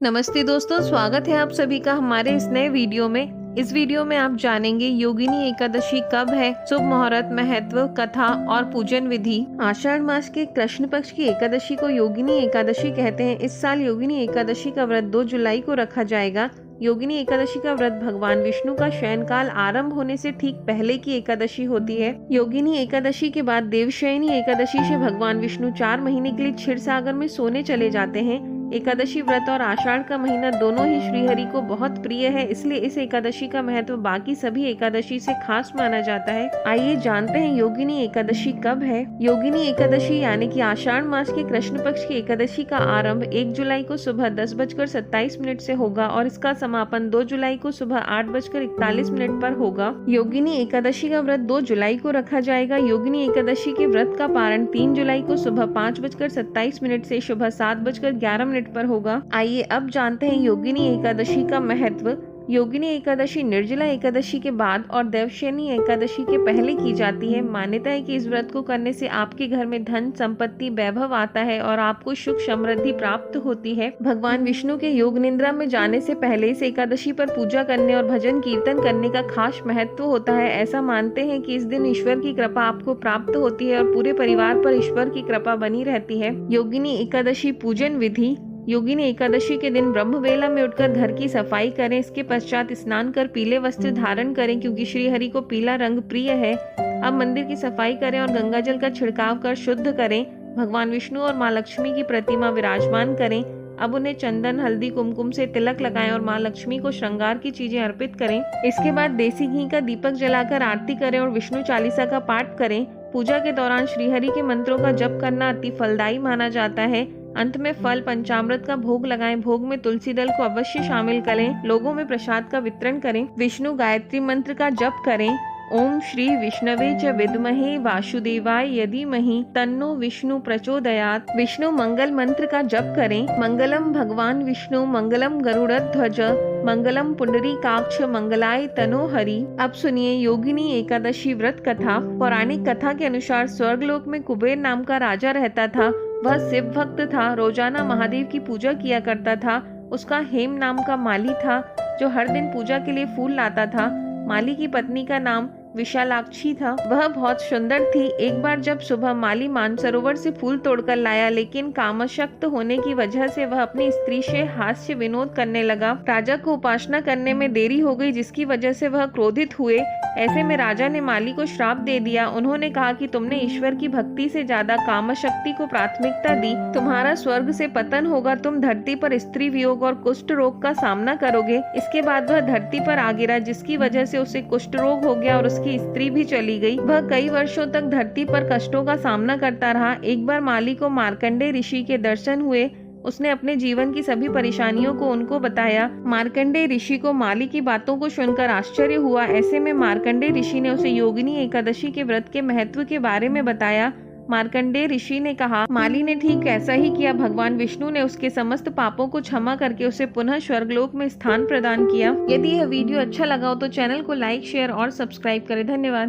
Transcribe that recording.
नमस्ते दोस्तों, स्वागत है आप सभी का हमारे इस नए वीडियो में। इस वीडियो में आप जानेंगे योगिनी एकादशी कब है, शुभ मुहूर्त, महत्व, कथा और पूजन विधि। आषाढ़ मास के कृष्ण पक्ष की एकादशी को योगिनी एकादशी कहते हैं। इस साल योगिनी एकादशी का व्रत 2 जुलाई को रखा जाएगा। योगिनी एकादशी का व्रत भगवान विष्णु का शयन काल आरंभ होने से ठीक पहले की एकादशी होती है। योगिनी एकादशी के बाद देवशयनी एकादशी से भगवान विष्णु 4 महीने के लिए क्षीर सागर में सोने चले जाते हैं। एकादशी व्रत और आषाढ़ का महीना दोनों ही श्रीहरि को बहुत प्रिय है, इसलिए इस एकादशी का महत्व बाकी सभी एकादशी से खास माना जाता है। आइए जानते हैं योगिनी एकादशी कब है। योगिनी एकादशी यानी कि आषाढ़ मास के कृष्ण पक्ष की एकादशी का आरंभ 1 जुलाई को सुबह 10:27 से होगा और इसका समापन 2 जुलाई को सुबह 8:41 पर होगा। योगिनी एकादशी का व्रत 2 जुलाई को रखा जाएगा। योगिनी एकादशी के व्रत का पारण 3 जुलाई को सुबह 5:27 से सुबह 7:11 पर होगा। आइए अब जानते हैं योगिनी एकादशी का महत्व। योगिनी एकादशी निर्जला एकादशी के बाद और देवशयनी एकादशी के पहले की जाती है। मान्यता है कि इस व्रत को करने से आपके घर में धन, संपत्ति, वैभव आता है और आपको सुख समृद्धि प्राप्त होती है। भगवान विष्णु के योग निद्रा में जाने से पहले इस एकादशी पर पूजा करने और भजन कीर्तन करने का खास महत्व होता है। ऐसा मानते हैं कि इस दिन ईश्वर की कृपा आपको प्राप्त होती है और पूरे परिवार पर ईश्वर की कृपा बनी रहती है। योगिनी एकादशी पूजन विधि। योगिनी एकादशी के दिन ब्रह्मवेला में उठकर घर की सफाई करें। इसके पश्चात स्नान कर पीले वस्त्र धारण करें, क्योंकि श्री हरि को पीला रंग प्रिय है। अब मंदिर की सफाई करें और गंगा जल का छिड़काव कर शुद्ध करें। भगवान विष्णु और माँ लक्ष्मी की प्रतिमा विराजमान करें। अब उन्हें चंदन, हल्दी, कुमकुम से तिलक लगाएं और माँ लक्ष्मी को श्रृंगार की चीजें अर्पित करें। इसके बाद देसी घी का दीपक जलाकर आरती करें और विष्णु चालीसा का पाठ करें। पूजा के दौरान श्रीहरि के मंत्रों का जप करना अति फलदायी माना जाता है। अंत में फल पंचामृत का भोग लगाएं। भोग में तुलसी दल को अवश्य शामिल करें। लोगों में प्रसाद का वितरण करें। विष्णु गायत्री मंत्र का जप करें। ओम श्री विष्णवे च विद्महे वासुदेवाय यदीमहि तन्नो विष्णु प्रचोदयात्। विष्णु मंगल मंत्र का जप करें। मंगलम भगवान विष्णु, मंगलम गरुड़ध्वज, मंगलम पुंडरीकाक्ष, मंगलाय तनो हरि। अब सुनिए योगिनी एकादशी व्रत कथा। पौराणिक कथा के अनुसार स्वर्गलोक में कुबेर नाम का राजा रहता था। वह शिव भक्त था, रोजाना महादेव की पूजा किया करता था। उसका हेम नाम का माली था, जो हर दिन पूजा के लिए फूल लाता था। माली की पत्नी का नाम विशालाक्षी था। वह बहुत सुंदर थी। एक बार जब सुबह माली मानसरोवर से फूल तोड़कर लाया, लेकिन कामशक्त होने की वजह से वह अपनी स्त्री से हास्य विनोद करने लगा। राजा को उपासना करने में देरी हो गई, जिसकी वजह से वह क्रोधित हुए। ऐसे में राजा ने माली को श्राप दे दिया। उन्होंने कहा कि तुमने ईश्वर की भक्ति से ज्यादा कामशक्ति को प्राथमिकता दी, तुम्हारा स्वर्ग से पतन होगा। तुम धरती पर स्त्री वियोग और कुष्ठ रोग का सामना करोगे। इसके बाद वह धरती पर आ गिरा, जिसकी वजह से उसे कुष्ठ रोग हो गया और उसकी स्त्री भी चली गई। वह कई वर्षों तक धरती पर कष्टों का सामना करता रहा। एक बार माली को मार्कंडेय ऋषि के दर्शन हुए। उसने अपने जीवन की सभी परेशानियों को उनको बताया। मार्कंडेय ऋषि को माली की बातों को सुनकर आश्चर्य हुआ। ऐसे में मार्कंडेय ऋषि ने उसे योगिनी एकादशी के व्रत के महत्व के बारे में बताया। मार्कंडेय ऋषि ने कहा, माली ने ठीक ऐसा ही किया। भगवान विष्णु ने उसके समस्त पापों को क्षमा करके उसे पुनः स्वर्गलोक में स्थान प्रदान किया। यदि यह वीडियो अच्छा लगा हो तो चैनल को लाइक, शेयर और सब्सक्राइब करें। धन्यवाद।